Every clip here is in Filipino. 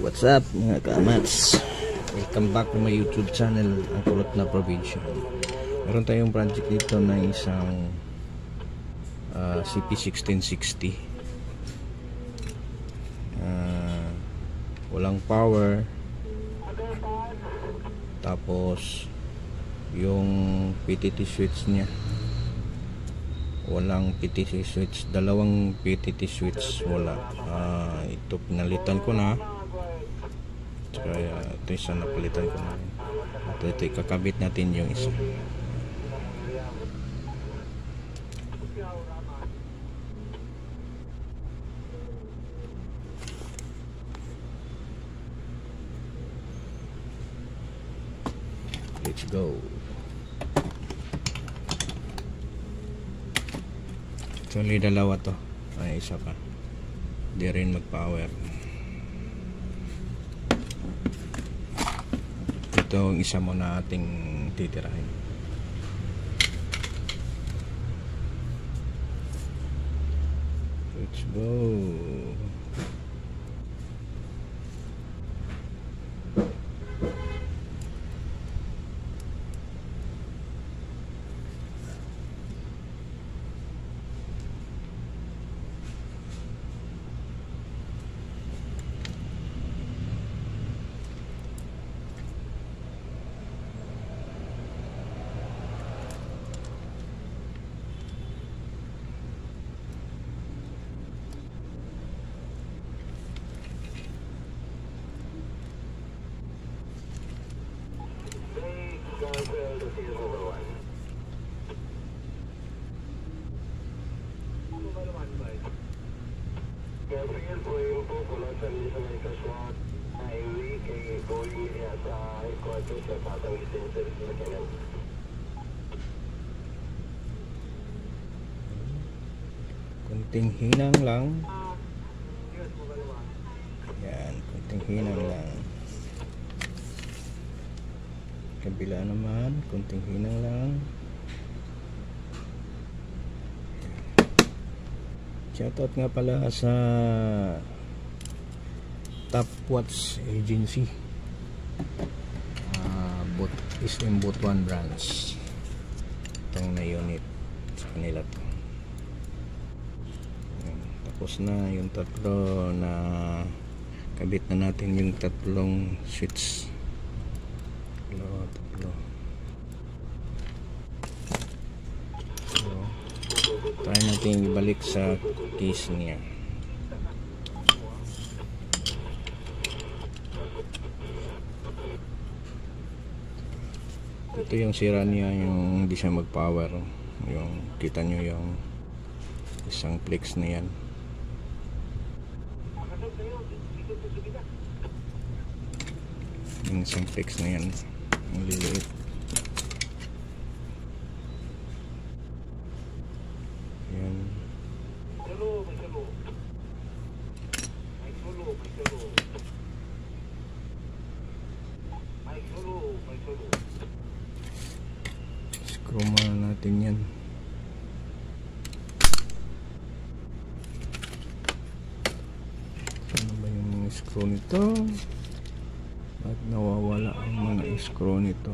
What's up mga kamats? Welcome back to my YouTube channel, Ang Kulot na Probinsya. Meron tayong project dito na isang CP1660. Walang power. Tapos yung PTT switch niya, walang PTT switch. Dalawang PTT switch wala. Ito pinalitan ko na. Kaya ito isa napalitan ko na. Ito ikakabit natin yung isa. Let's go. Actually dalawa to. Ay isa pa. Di rin mag-power. Ito ang isa mo na ating titirahin. Let's go. Kunting hinang lang. Yan, kunting hinang lang. Kabila naman, kunting hinang lang. Shoutout nga pala sa Top Watch Agency, SM Butuan branch. Itong na unit sa kanila to. Tapos na yung tatlo na kabit na natin yung tatlong switch. Tatlo. So, try natin ibalik sa case niya. Ito yung sira niya, yung hindi siya mag power. Yung kita nyo yung isang flex na yan. Yung isang flex na yan, ang liliit. Yan. Screw muna natin yan. Ano ba yung screw nito? At nawawala ang mga screw nito.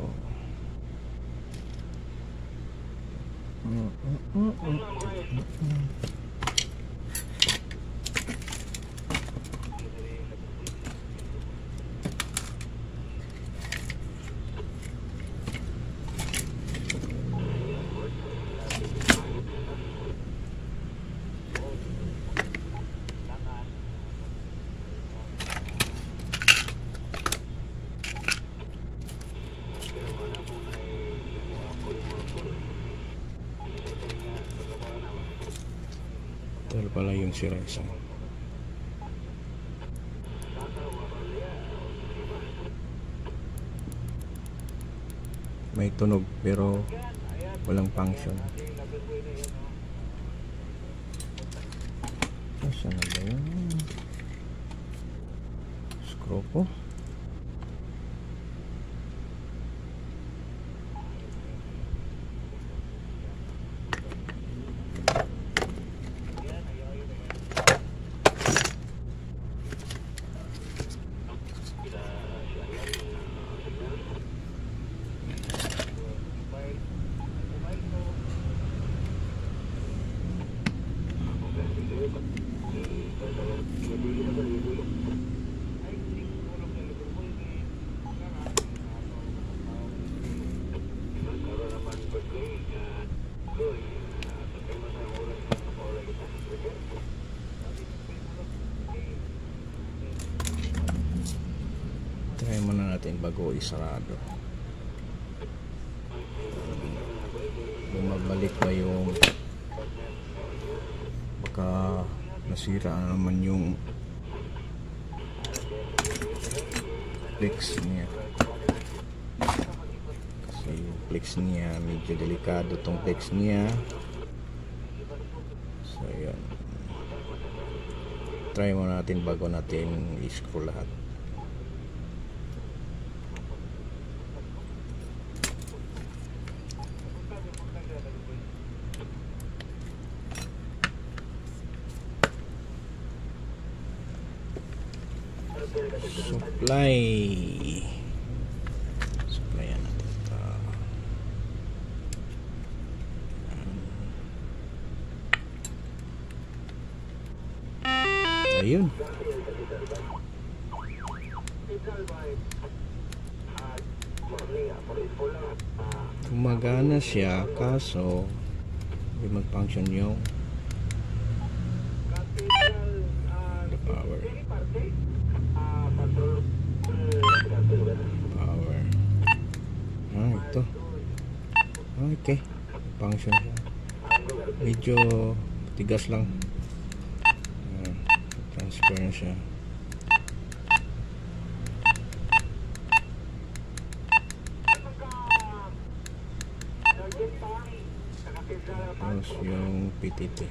Ito pala yung sira isa. May tunog pero walang function. Saan na ba yun? Screw ko. muna natin bago isarado. Bumabalik ba yung baka nasira naman yung flex niya, kasi yung flex niya medyo delikado tong flex niya. So yun, try mo natin bago natin i-screw lahat. Supplyan natin ito. Ayun, gumagana siya, kaso hindi mag-function yung the power. Ito. Okay, function siya. Medyo tigas lang. Transfer na siya. Tapos yung PTT.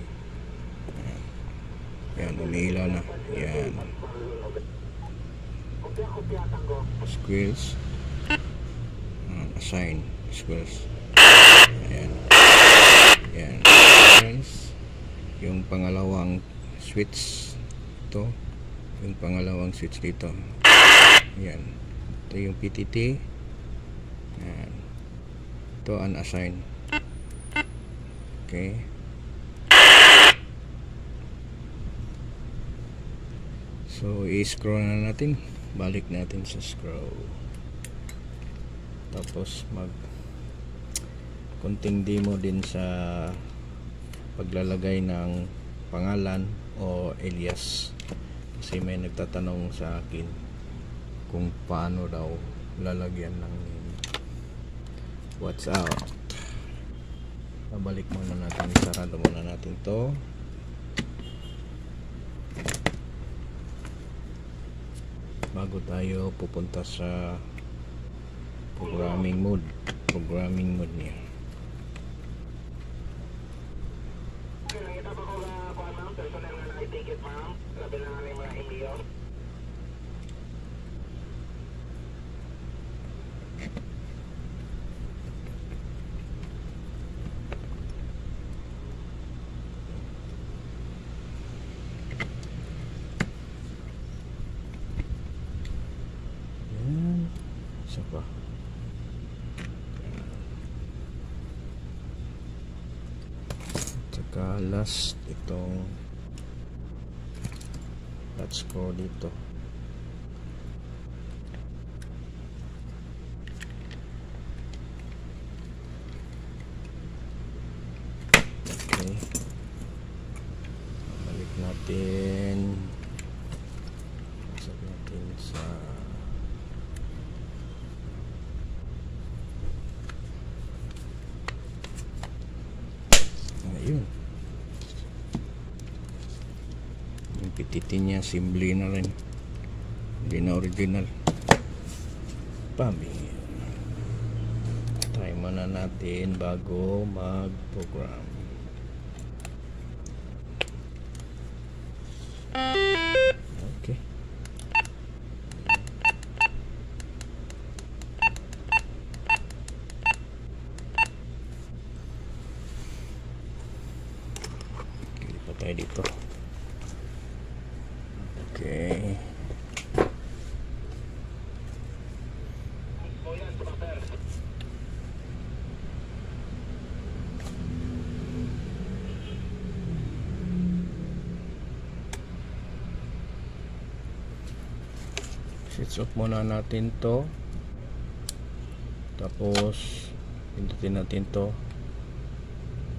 Yan, umiilaw na. Yan. Squeeze. Assign squares. Ayan. Ayan. Guys, yung pangalawang switch ito, yung pangalawang switch dito. Ayan. Ito yung PTT. Ayan. Ito unassign. Okay. So i-screw na natin. Balik natin sa screw. Tapos mag konting demo din sa paglalagay ng pangalan o alias, kasi may nagtatanong sa akin kung paano daw lalagyan ng what's out. Babalik muna natin, sarado muna natin to. Bago tayo pupunta sa programming mode niya. Yan, isa pa. Last itong let's go dito. Okay, balik natin, pasok natin sa ayun. PTT niya simple na rin, hindi na original. Try muna natin bago mag-program. Okay. Lipat tayo dito. Okay. Switch off muna natin to. Tapos pindutin natin to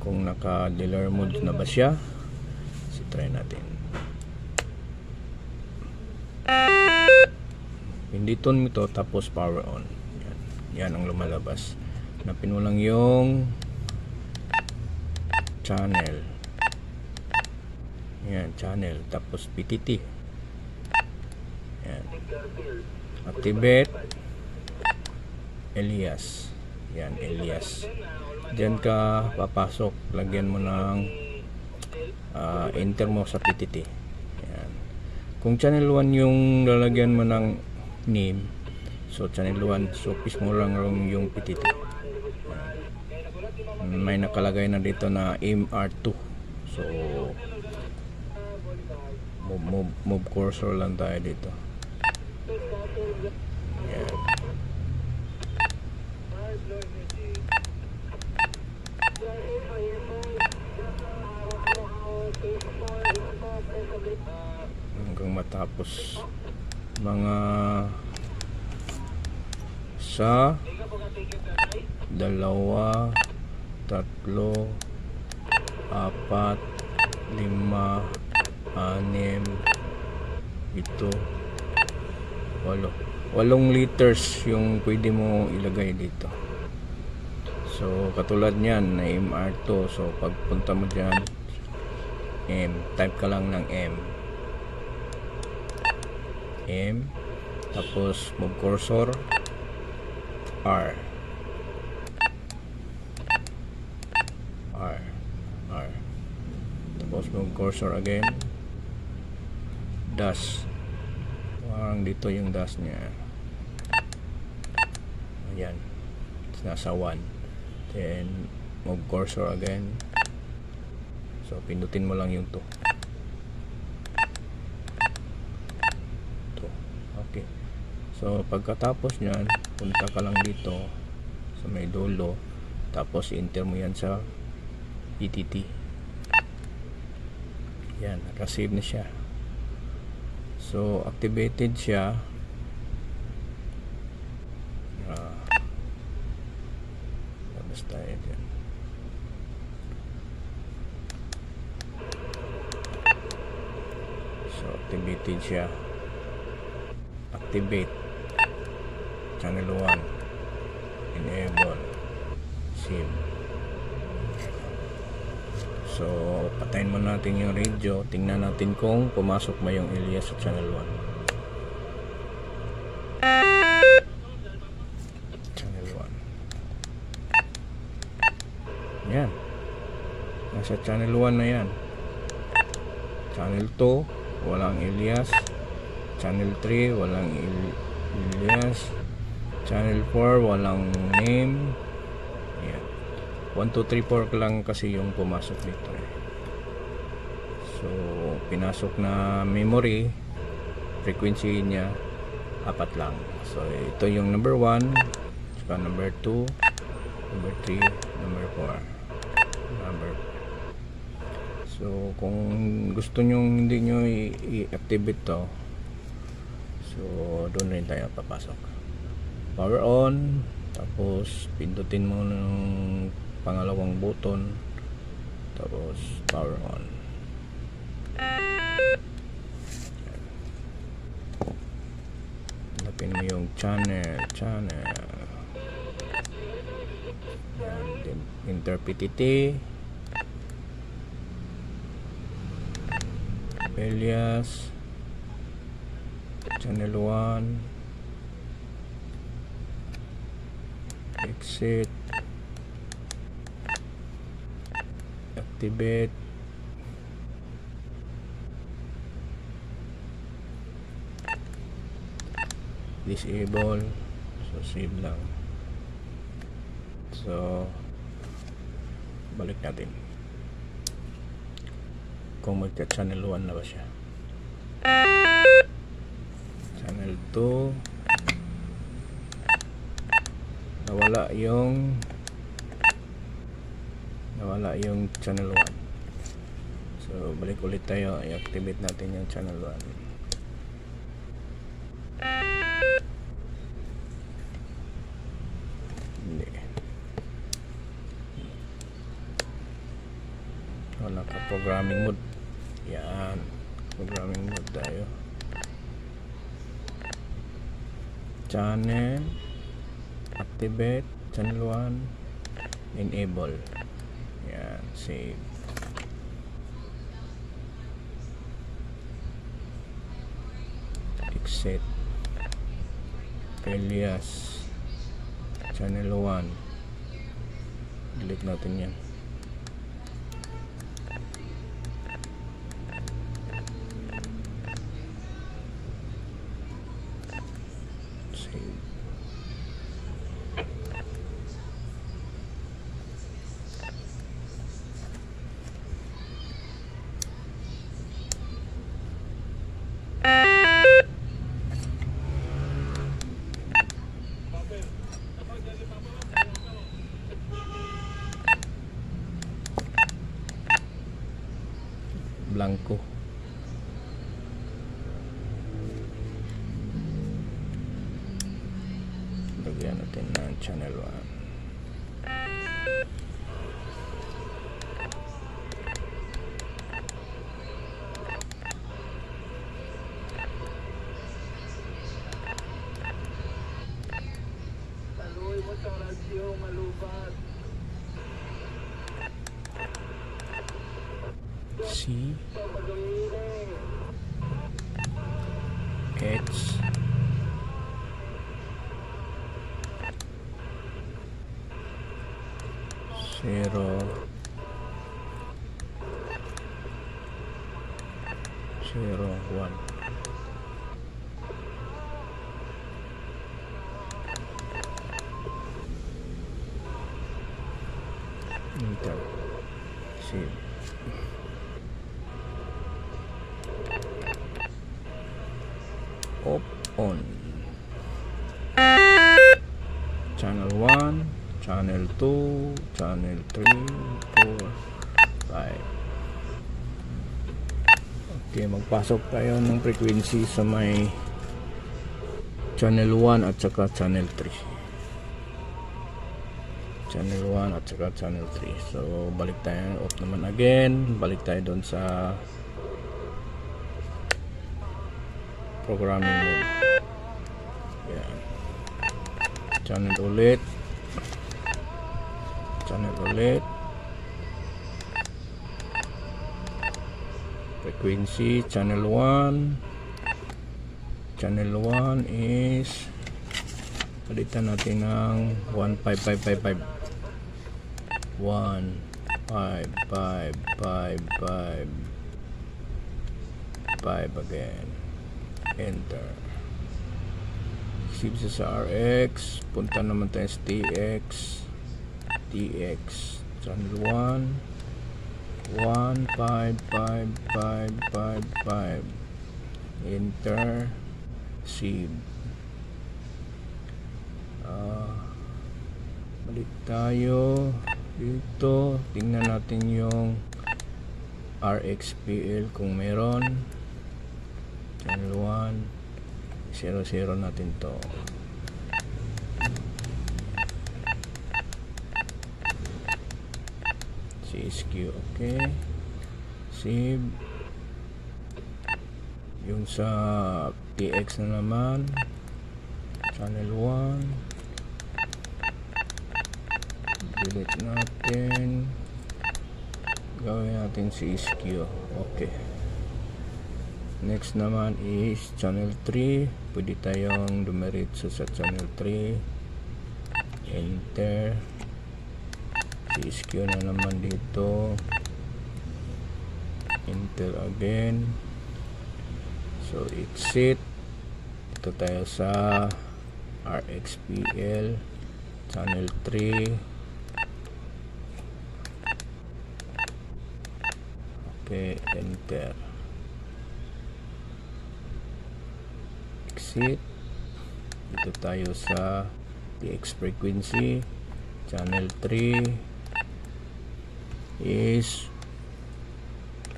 kung naka-delay mode na ba siya. So try natin. Pindutin mo to tapos power on. Yan ang lumalabas. Hanapin mo lang yung channel. Yan, channel. Tapos PTT. Yan. Activate alias. Yan, alias. Diyan ka papasok. Lagyan mo ng enter mo sa PTT. Yan. Kung channel 1 yung lalagyan mo ng name, so channel 1, so piece mo lang yung PTT. May nakalagay na dito na MR2, so move cursor lang tayo dito. Yan. Hanggang matapos mga sa 2, 3, 4, 5, 6, 7, 8 liters yung pwede mo ilagay dito. So katulad niyan na MR2, so pagpunta mo dyan M, type ka lang ng M, tapos move cursor R, tapos move cursor again, dash, parang dito yung dash nya. Ayan, nasa 1. Then move cursor again, so pindutin mo lang yung 2. Okay, so pagkatapos nyan, punta ka lang dito sa may dulo, tapos enter mo yan sa PTT. Yan, nakasave na siya. So activated siya. Basta yan. So activated siya. Activate channel 1, enable SIM. So patayin mo natin yung radio, tingnan natin kung pumasok ba yung alias sa channel 1. Channel 1, yan, nasa channel 1 na yan. Channel 2 walang alias, channel 3 walang alias, channel 4 walang name. Yan, 1, 2, 3, 4 lang kasi yung pumasok dito So pinasok na memory, frequency niya 4 lang. So ito yung number 1, saka number 2, number 3, number 4, number. So kung gusto nyo hindi nyo i-activate to, so doon rin tayo papasok. Power on, tapos pindutin mo ng pangalawang button, tapos power on. Hanapin mo yung channel. Yan, then enter PTT, alias, channel 1, exit, activate, disable, so save lang. So balik natin kung magka channel 1 na ba siya. Channel 2 nawala yung channel 1. So balik ulit tayo, i-activate natin yung channel 1. Hindi, wala ka programming mode. Yan, programming mode tayo. channel, activate, channel 1, enable. Yan, save. Exit. Elias, channel 1. Delete natin yan. Save. Blanco. Lagyan natin ng channel 1. C H zero zero one. Enter. Save. On channel 1, channel 2, channel 3, 4, 5. Okay, magpasok tayo ng frequency sa may channel 1 at saka channel 3. Channel 1 at saka channel 3. So balik tayo, off naman again. Balik tayo doon sa programming mode. Yan. Channel ulit. Channel ulit. Frequency channel 1. Channel 1 is palitan natin ng 15555. 15555 again. Enter. Save sa RX. Punta naman tayo sa TX. Channel 1. 15555. Enter. Save. Balik tayo dito. Tingnan natin yung RXPL kung meron. Channel 1, 00 natin to. CSQ, okay. Save. Yung sa TX na naman, channel 1. Delete natin. Gawin natin CSQ, okay. Next naman is channel 3. Pwede tayong dumiretso sa channel 3. Enter. CSQ na naman dito. Enter again. So exit. Ito tayo sa RXPL channel 3. Okay, enter. Exit. Dito tayo sa TX frequency channel 3 is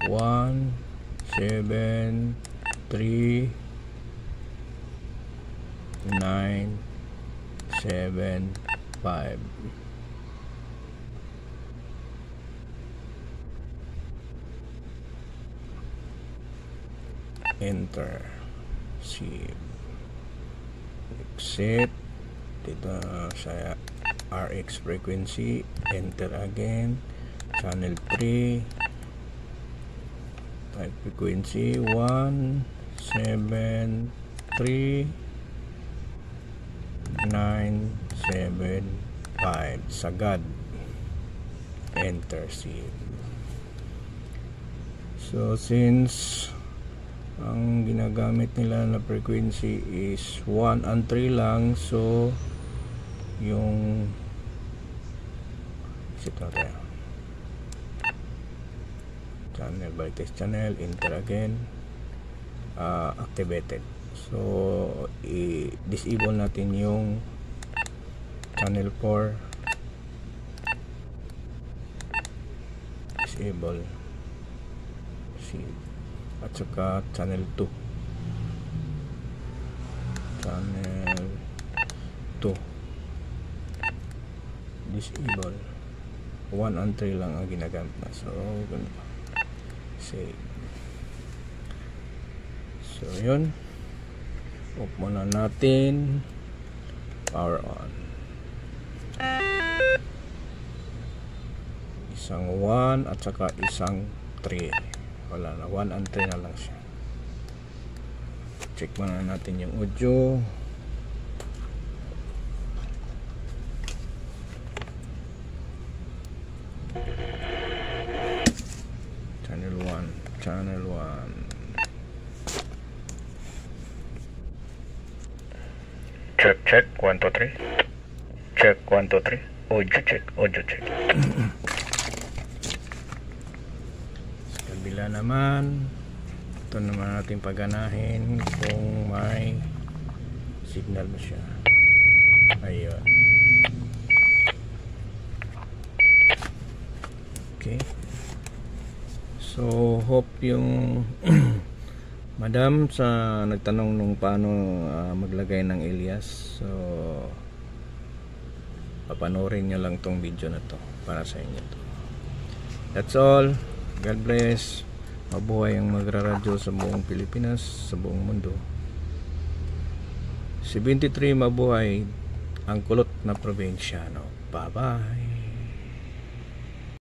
173.975. Enter. Save. Exit dito sa RX frequency, enter again, channel 3, type frequency 173.975, sagad, enter, save. So since ang ginagamit nila na frequency is 1 and 3 lang, so yung channel, balik test channel, enter again, activated. So i-disable natin yung channel 4, disable, at saka channel 2, disable. 1 and 3 lang ang ginagamit na. So ganun pa, save. So yun, off muna natin, power on. Isang 1 at saka isang 3, wala na, 1 and 3 na lang siya. Check muna natin yung audio. Channel 1. Check 1 2 3. Check 1 2 3. Audio check. Sa kabila naman, ito naman natin paganahin kung may signal mo siya. Ayun. Okay. So hope yung madam sa nagtanong nung paano maglagay ng alias, so papanoorin nyo lang tong video na to para sa inyo to. That's all. God bless. Mabuhay ang magraradyo sa buong Pilipinas, sa buong mundo. 73 mabuhay ang kulot na probinsyano. Bye bye.